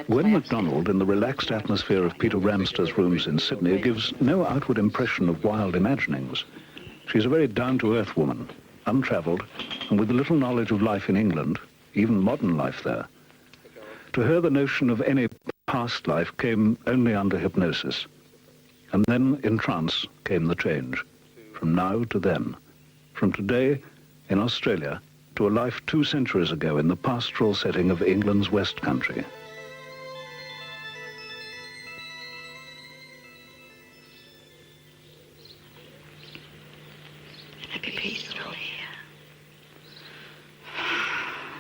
Gwen MacDonald, in the relaxed atmosphere of Peter Ramster's rooms in Sydney, gives no outward impression of wild imaginings. She's a very down-to-earth woman, untravelled, and with little knowledge of life in England, even modern life there. To her, the notion of any past life came only under hypnosis. And then, in trance, came the change. From now to then. From today, in Australia, to a life 2 centuries ago in the pastoral setting of England's West Country. It'd be peaceful here.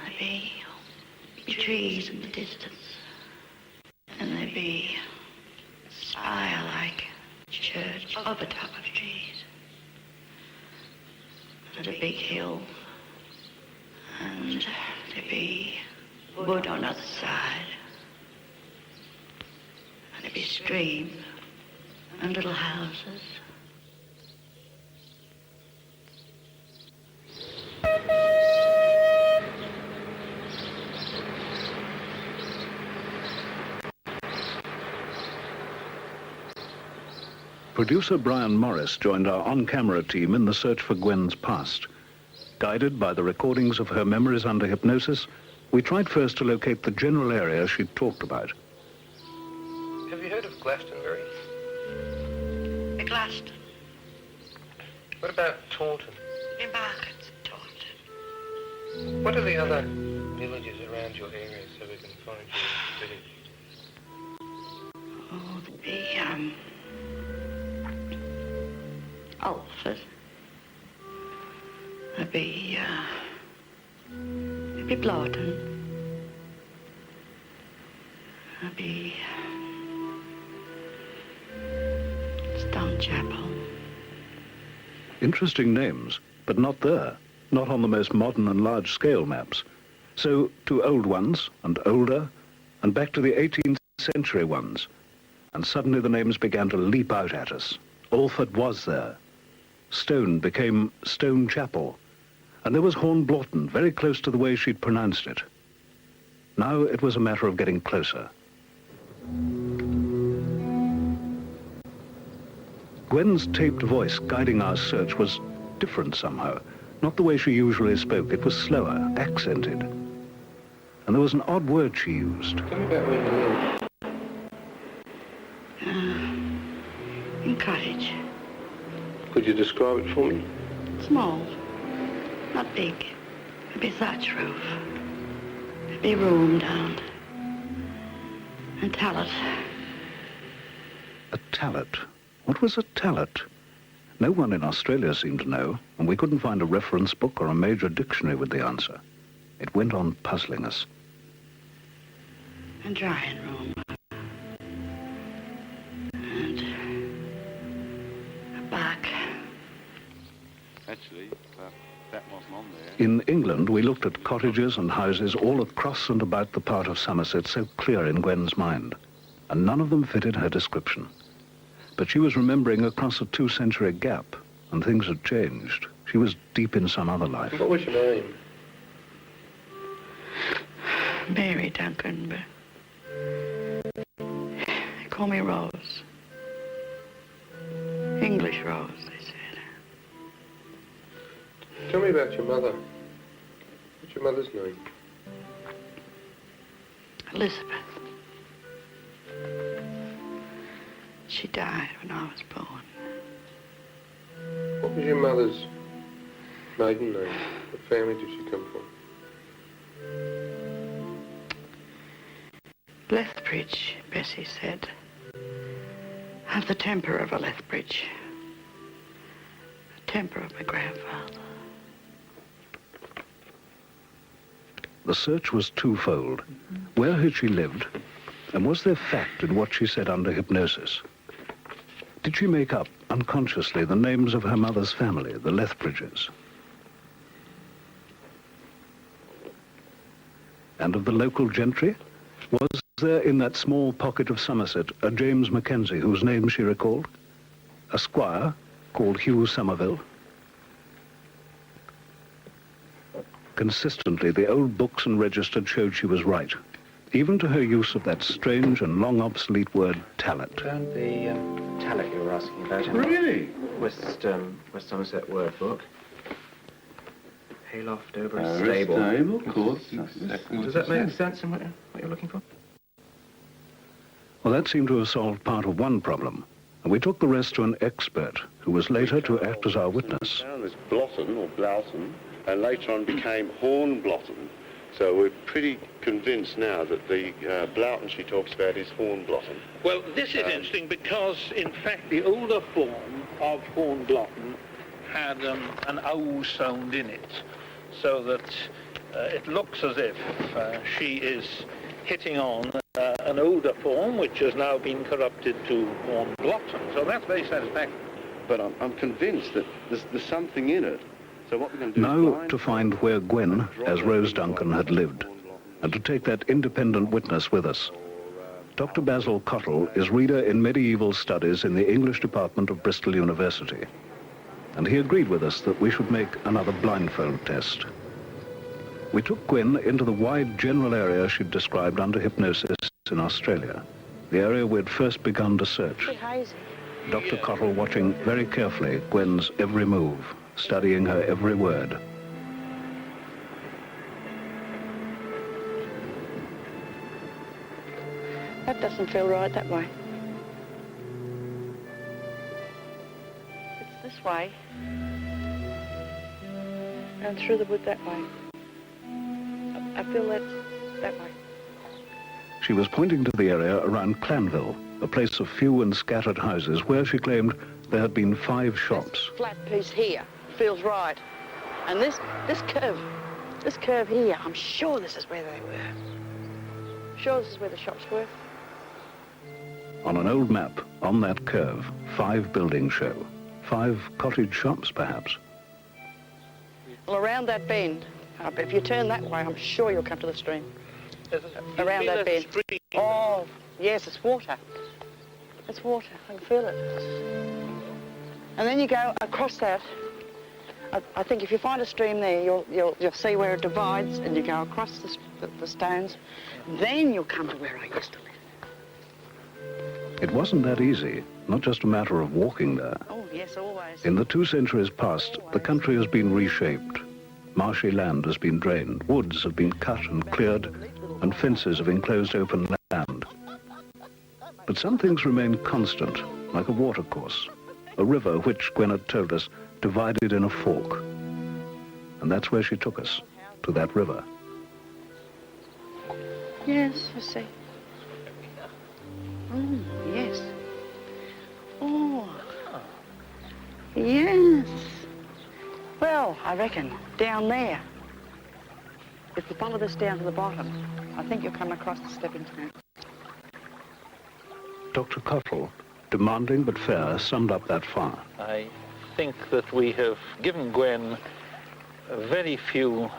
There'd be trees in the distance. And there'd be a spire-like church over top of trees. And a big hill. And there'd be wood on the other side. And there'd be stream and little houses. Producer Brian Morris joined our on-camera team in the search for Gwen's past. Guided by the recordings of her memories under hypnosis, we tried first to locate the general area she'd talked about. Have you heard of Glastonbury? The Glaston. What about Taunton? The market's Taunton. What are the other villages around your area so we can find your village? Oh, there'd be, Alford. There'd be Blawton. There'd be Stone Chapel. Interesting names, but not there, not on the most modern and large-scale maps. So to old ones, and older, and back to the 18th century ones. And suddenly the names began to leap out at us. Alford was there. Stone became Stone Chapel. And there was Hornblawton, very close to the way she'd pronounced it. Now it was a matter of getting closer. Gwen's taped voice guiding our search was different somehow. Not the way she usually spoke. It was slower, accented. And there was an odd word she used. Tell me about where you live. In cottage. Could you describe it for me? Small. Not big. It'd be thatch roof. It'd be room down. And tallet. A tallet? What was a tallet? No one in Australia seemed to know, and we couldn't find a reference book or a major dictionary with the answer. It went on puzzling us. And drying room. And a back. Actually, that wasn't on there. In England, we looked at cottages and houses all across and about the part of Somerset so clear in Gwen's mind, and none of them fitted her description. But she was remembering across a 2-century gap, and things had changed. She was deep in some other life. What was your name? Mary Duncan, but they call me Rose. English Rose, they said. Tell me about your mother. What's your mother's name? Elizabeth. She died when I was born. What was your mother's maiden name? What family did she come from? Lethbridge, Bessie said. Have the temper of a Lethbridge. The temper of my grandfather. The search was twofold. Where had she lived? And was there fact in what she said under hypnosis? Did she make up, unconsciously, the names of her mother's family, the Lethbridges? And of the local gentry? Was there in that small pocket of Somerset a James Mackenzie whose name she recalled? A squire called Hugh Somerville? Consistently, the old books and registers showed she was right. even to her use of that strange and long obsolete word, talent. Found the talent you were asking about. Really? West Somerset word book. Hayloft over a Stable, stable. of course. Exactly. Does that make sense in what you're looking for? Well, that seemed to have solved part of one problem, and we took the rest to an expert who was later to act as our witness. Found as Blotton or Bloughton, and later on became Hornblotton. So we're pretty convinced now that the Bloughton she talks about is Hornblotton. Well, this is interesting because, in fact, the older form of Hornblotton had an O sound in it, so that it looks as if she is hitting on an older form, which has now been corrupted to Hornblotton. So that's very satisfactory. But I'm convinced that there's something in it. So what we're going to do Now to find where Gwen, as Rose Duncan, had lived, and to take that independent witness with us. Dr. Basil Cottle is reader in medieval studies in the English department of Bristol University, and he agreed with us that we should make another blindfold test. We took Gwen into the wide general area she'd described under hypnosis in Australia, the area we'd first begun to search. Dr. Cottle watching very carefully Gwen's every move, studying her every word. That doesn't feel right that way. It's this way. And through the wood that way. I feel that way. She was pointing to the area around Clanville, a place of few and scattered houses where she claimed there had been 5 shops. This flat piece here feels right. And this curve here, I'm sure this is where they were. Sure this is where the shops were. On an old map, on that curve, 5 buildings show. 5 cottage shops, perhaps. Well, around that bend, if you turn that way, I'm sure you'll come to the stream. Around that bend. Oh, yes, it's water. It's water. I can feel it. And then you go across that. I think if you find a stream there, you'll see where it divides, and you go across the stones. Then you'll come to where I used to live. It wasn't that easy, not just a matter of walking there. Oh, yes, always. In the 2 centuries past, the country has been reshaped. Marshy land has been drained, woods have been cut and cleared, and fences have enclosed open land. But some things remain constant, like a watercourse, a river which, Gwen had told us, divided in a fork. And that's where she took us, to that river. Yes, I see. Oh, yes. Oh, yes. Well, I reckon down there. If you follow this down to the bottom, I think you'll come across the stepping stone. Dr. Cottle, demanding but fair, summed up that far. I think that we have given Gwen very few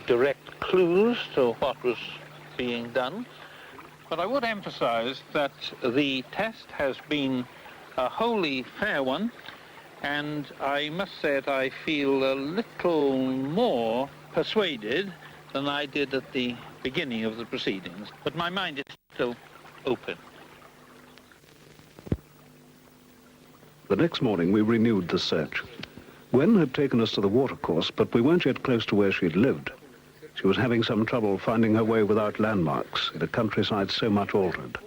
direct clues to what was being done. But I would emphasize that the test has been a wholly fair one, and I must say that I feel a little more persuaded than I did at the beginning of the proceedings. But my mind is still open. The next morning, we renewed the search. Gwen had taken us to the watercourse, but we weren't yet close to where she'd lived. She was having some trouble finding her way without landmarks in a countryside so much altered.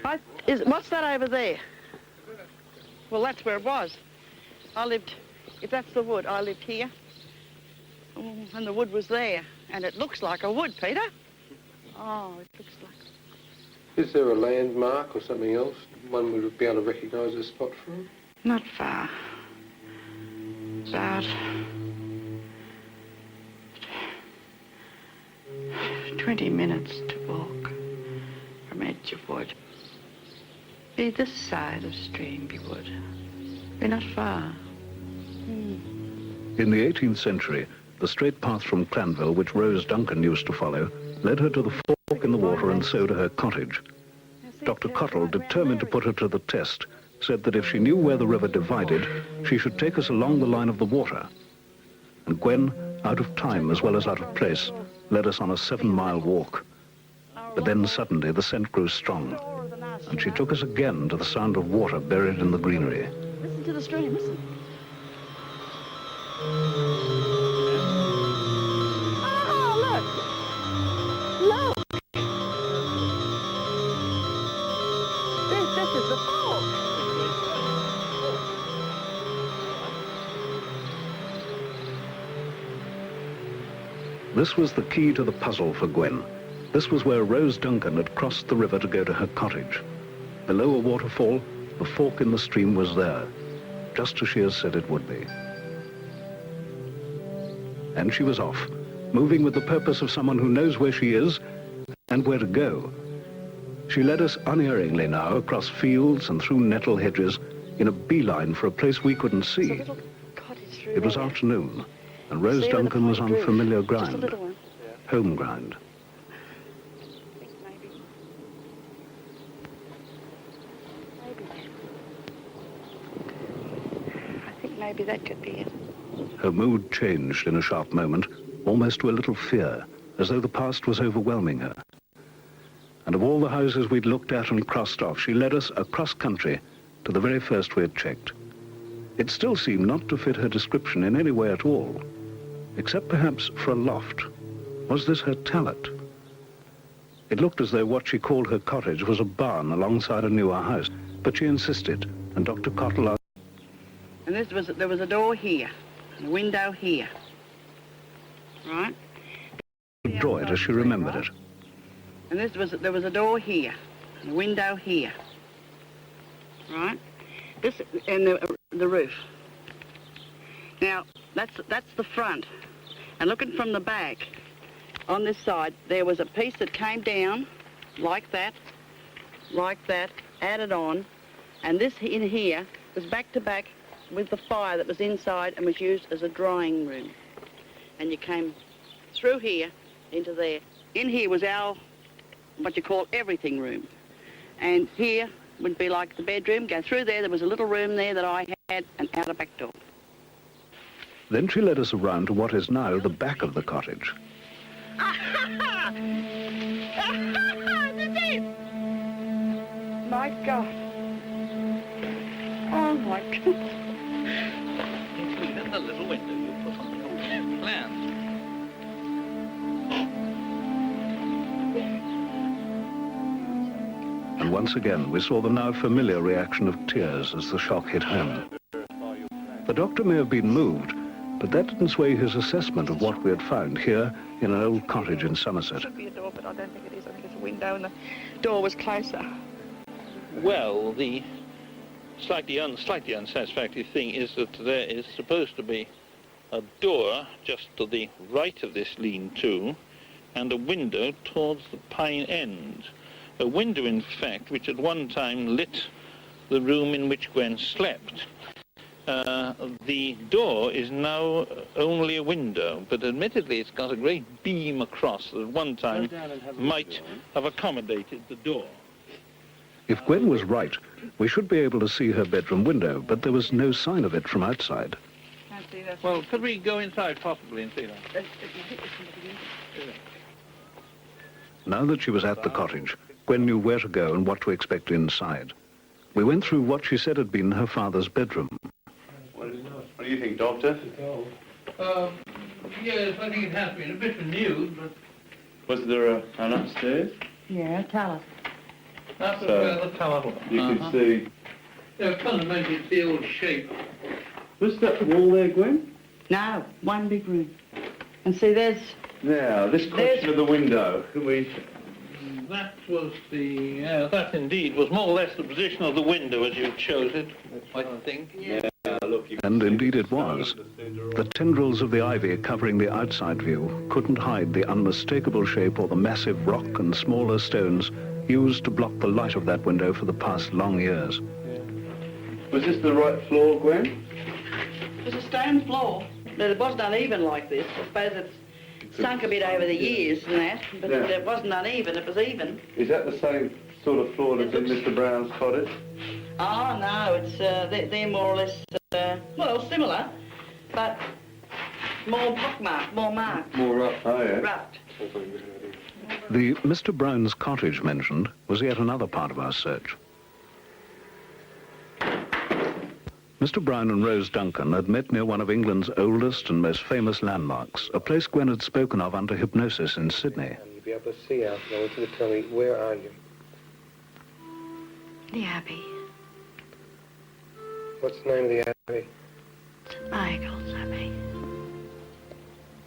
What's that over there? Well, that's where it was. I lived, if that's the wood, I lived here. Oh, and the wood was there. And it looks like a wood, Peter. Oh, it looks like... Is there a landmark or something else one would be able to recognise the spot from? Not far. About 20 minutes to walk from edge of wood. Be this side of stream, you would. Be not far. In the 18th century, the straight path from Clanville, which Rose Duncan used to follow, led her to the fork in the water and so to her cottage. Dr. Cottle, determined to put her to the test, said that if she knew where the river divided, she should take us along the line of the water. And Gwen, out of time as well as out of place, led us on a 7-mile walk. But then suddenly the scent grew strong, and she took us again to the sound of water buried in the greenery. Listen to the stream, listen. Oh, look! Look! This is the fall. This was the key to the puzzle for Gwen. This was where Rose Duncan had crossed the river to go to her cottage. Below a waterfall, the fork in the stream was there, just as she had said it would be. And she was off, moving with the purpose of someone who knows where she is and where to go. She led us unerringly now across fields and through nettle hedges in a beeline for a place we couldn't see. It was afternoon, and Rose Duncan was on familiar ground, home ground. Maybe that could be it. Her mood changed in a sharp moment, almost to a little fear, as though the past was overwhelming her. And of all the houses we'd looked at and crossed off, she led us across country to the very first we had checked. It still seemed not to fit her description in any way at all, except perhaps for a loft. Was this her talent? It looked as though what she called her cottage was a barn alongside a newer house, but she insisted, and Dr. Cottle asked, and there was a door here, and a window here, right? to draw it as she remembered it. And there was a door here, and a window here, right? This and the roof. Now that's the front, and looking from the back, on this side there was a piece that came down, like that, added on, and this in here was back to back with the fire that was inside and was used as a drying room. And you came through here into there. In here was our, what you call everything room. And here would be like the bedroom. Go through there, there was a little room there that I had, and out a back door. Then she led us around to what is now the back of the cottage. My God. Oh my God. Including the little window you put on your plans. And once again, we saw the now familiar reaction of tears as the shock hit home. The doctor may have been moved, but that didn't sway his assessment of what we had found here in an old cottage in Somerset. It should be a door, but I don't think it is. I think it's a window, and the door was closer. Well, the slightly unsatisfactory thing is that there is supposed to be a door just to the right of this lean-to and a window towards the pine end. A window, in fact, which at one time lit the room in which Gwen slept. The door is now only a window, but admittedly it's got a great beam across that at one time might have accommodated the door. If Gwen was right, we should be able to see her bedroom window, but there was no sign of it from outside. Can't see that. Well, could we go inside possibly and see that? Now that she was at the cottage, Gwen knew where to go and what to expect inside. We went through what she said had been her father's bedroom. What do you think, Doctor? Yes, I think it has been a bit renewed, but... Was there an upstairs? Yeah, tell us. That's So, where the colour. You could see... Yeah, fundamentally it's the old shape. Was that the wall there, Gwen? No, one big room. And see, there's... Now, this question of the window, can we... That was the... that indeed was more or less the position of the window as you chose it, I think. Yeah. Look, you And indeed it was. The tendrils of the ivy covering the outside view couldn't hide the unmistakable shape or the massive rock and smaller stones used to block the light of that window for the past long years. Was this the right floor, Gwen? It was a stone floor, but it wasn't uneven like this. I suppose it's sunk a bit over the years and that, but Yeah. it wasn't uneven, it was even. Is that the same sort of floor that's in Mr. Brown's cottage? Oh, no, it's they're more or less, well, similar, but more pockmarked, more marked, More up. Oh, yeah. rubbed. The Mr. Brown's cottage mentioned was yet another part of our search. Mr. Brown and Rose Duncan had met near one of England's oldest and most famous landmarks, a place Gwen had spoken of under hypnosis in Sydney. You'll be able to see out. I want you to tell me, where are you? The Abbey. What's the name of the Abbey? St. Michael's Abbey.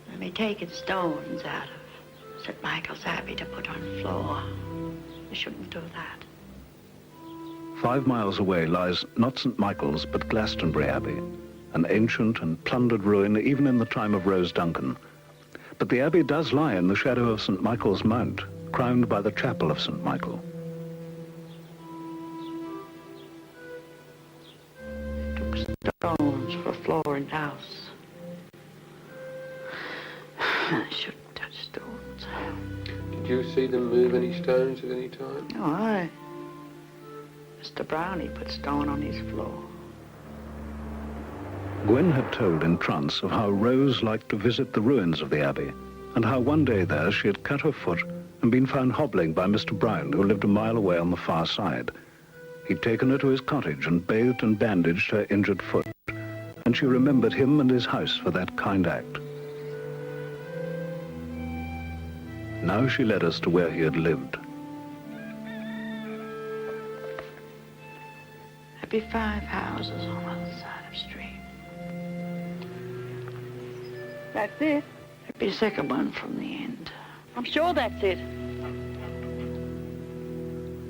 They'll be taking stones out of St. Michael's Abbey to put on floor. They shouldn't do that. 5 miles away lies not St. Michael's, but Glastonbury Abbey, an ancient and plundered ruin even in the time of Rose Duncan. But the Abbey does lie in the shadow of St. Michael's Mount, crowned by the chapel of St. Michael. Stones for a floor in the house. I shouldn't touch stones. Did you see them move any stones at any time? Oh, aye. Mr. Brownie put stone on his floor. Gwen had told in trance of how Rose liked to visit the ruins of the Abbey, and how one day there she had cut her foot and been found hobbling by Mr. Brown, who lived a mile away on the far side. He'd taken her to his cottage and bathed and bandaged her injured foot, and she remembered him and his house for that kind act. Now she led us to where he had lived. There'd be 5 houses on the other side of the street. That's it. There'd be a second one from the end. I'm sure that's it.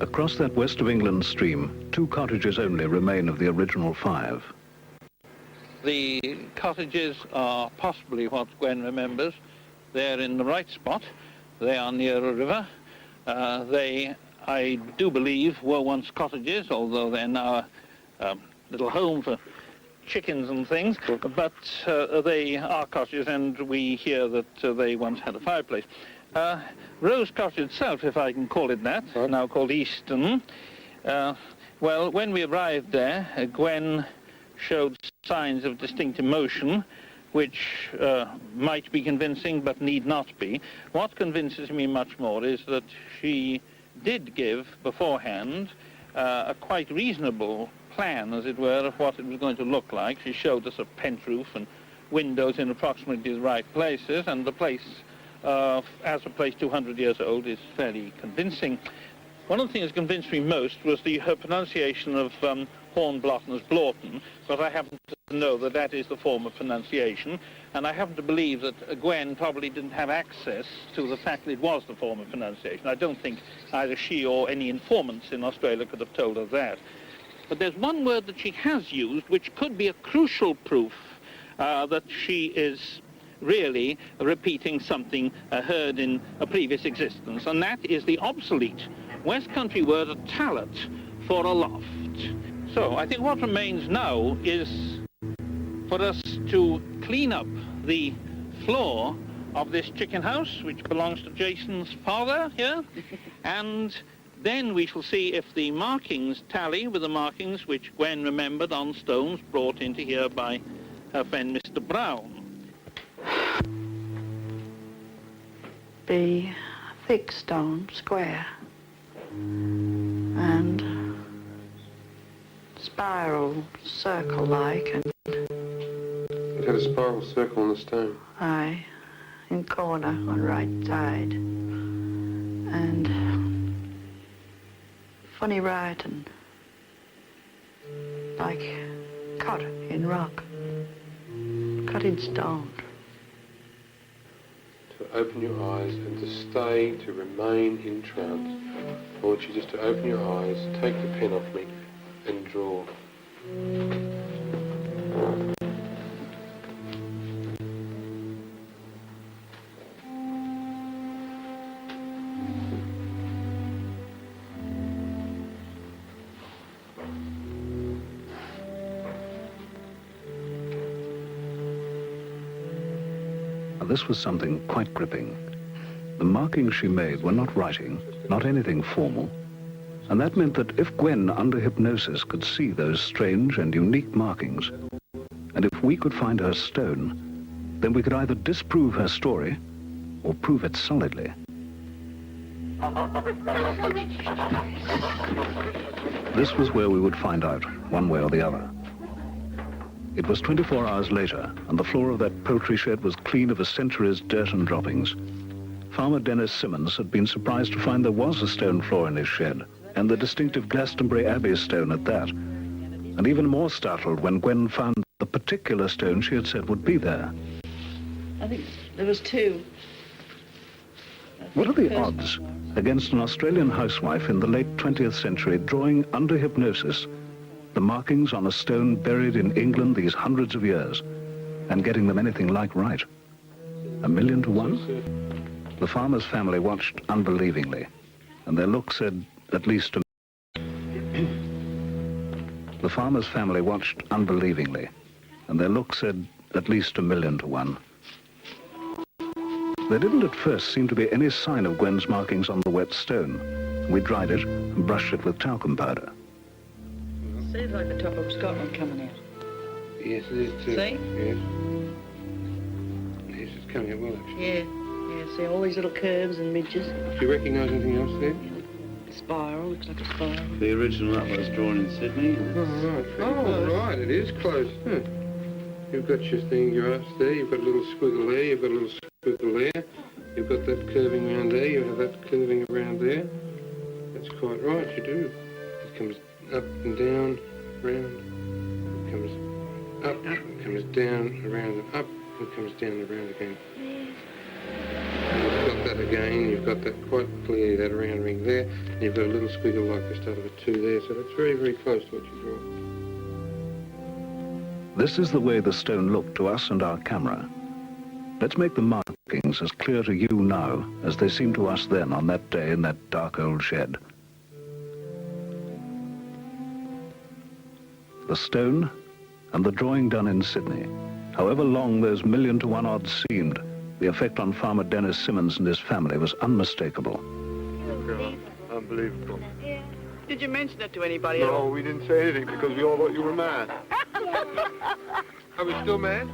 Across that west of England stream, 2 cottages only remain of the original 5. The cottages are possibly what Gwen remembers. They're in the right spot. They are near a river. They, I do believe, were once cottages, although they're now a little home for chickens and things. But they are cottages, and we hear that they once had a fireplace. Rose Cottage itself, if I can call it that, now called Easton. Well, when we arrived there, Gwen showed signs of distinct emotion, which might be convincing but need not be. What convinces me much more is that she did give beforehand a quite reasonable plan, as it were, of what it was going to look like. She showed us a pent roof and windows in approximately the right places, and the place, as a place 200 years old, is fairly convincing. One of the things that convinced me most was her pronunciation of Hornblotton as Blorton, but I happen to know that that is the form of pronunciation, and I happen to believe that Gwen probably didn't have access to the fact that it was the form of pronunciation. I don't think either she or any informants in Australia could have told her that. But there's one word that she has used which could be a crucial proof that she is really repeating something heard in a previous existence, and that is the obsolete West Country word tallet for a loft. So I think what remains now is for us to clean up the floor of this chicken house, which belongs to Jason's father here, and then we shall see if the markings tally with the markings which Gwen remembered on stones brought into here by her friend Mr. Brown. Be a thick stone, square, and spiral, circle-like, and... It had a spiral circle on the stone. Aye, in corner on right side, and funny writing, like cut in rock, cut in stone. To open your eyes and to stay, to remain in trance. I want you just to open your eyes, take the pen off me, and draw. This was something quite gripping. The markings she made were not writing, not anything formal, and that meant that if Gwen, under hypnosis, could see those strange and unique markings, and if we could find her stone, then we could either disprove her story or prove it solidly. This was where we would find out, one way or the other. It was 24 hours later, and the floor of that poultry shed was clean of a century's dirt and droppings. Farmer Dennis Simmons had been surprised to find there was a stone floor in his shed, and the distinctive Glastonbury Abbey stone at that. And even more startled when Gwen found the particular stone she had said would be there. I think there was two. What are the odds against an Australian housewife in the late 20th century drawing under hypnosis the markings on a stone buried in England these hundreds of years and getting them anything like right? 1,000,000 to 1? The farmer's family watched unbelievingly, and their look said at least a... The farmer's family watched unbelievingly, and their look said at least 1,000,000 to 1. There didn't at first seem to be any sign of Gwen's markings on the wet stone. We dried it and brushed it with talcum powder. Seems like the top of Scotland coming out. Yes, it is too. See? Yes. Yes, it's coming out well, actually. Yeah, yeah, see all these little curves and ridges. Do you recognise anything else there? A spiral, looks like a spiral. The original that was drawn in Sydney. Right, it is close. Huh. You've got your thing, your arch there, you've got a little squiggle there, you've got a little squiggle there, you've got that curving around there, you have that curving around there. That's quite right, you do. It comes up and down, round, it comes up, it comes down, around and up, and it comes down and around again. And you've got that again, you've got that quite clearly, that round ring there, and you've got a little squiggle like the start of a 2 there, so that's very, very close to what you draw. This is the way the stone looked to us and our camera. Let's make the markings as clear to you now as they seemed to us then on that day in that dark old shed. The stone and the drawing done in Sydney. However long those 1,000,000 to 1 odds seemed, the effect on Farmer Dennis Simmons and his family was unmistakable. Unbelievable. Did you mention it to anybody? No, we didn't say anything because we all thought you were mad. Are we still mad?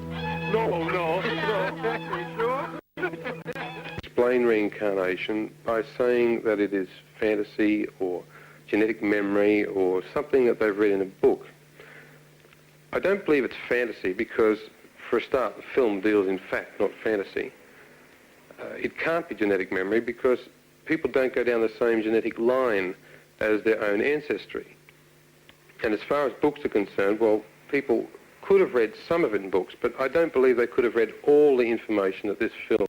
No. Sure? Explain reincarnation by saying that it is fantasy or genetic memory or something that they've read in a book. I don't believe it's fantasy because, for a start, the film deals in fact, not fantasy. It can't be genetic memory because people don't go down the same genetic line as their own ancestry. And as far as books are concerned, well, people could have read some of it in books, but I don't believe they could have read all the information that this film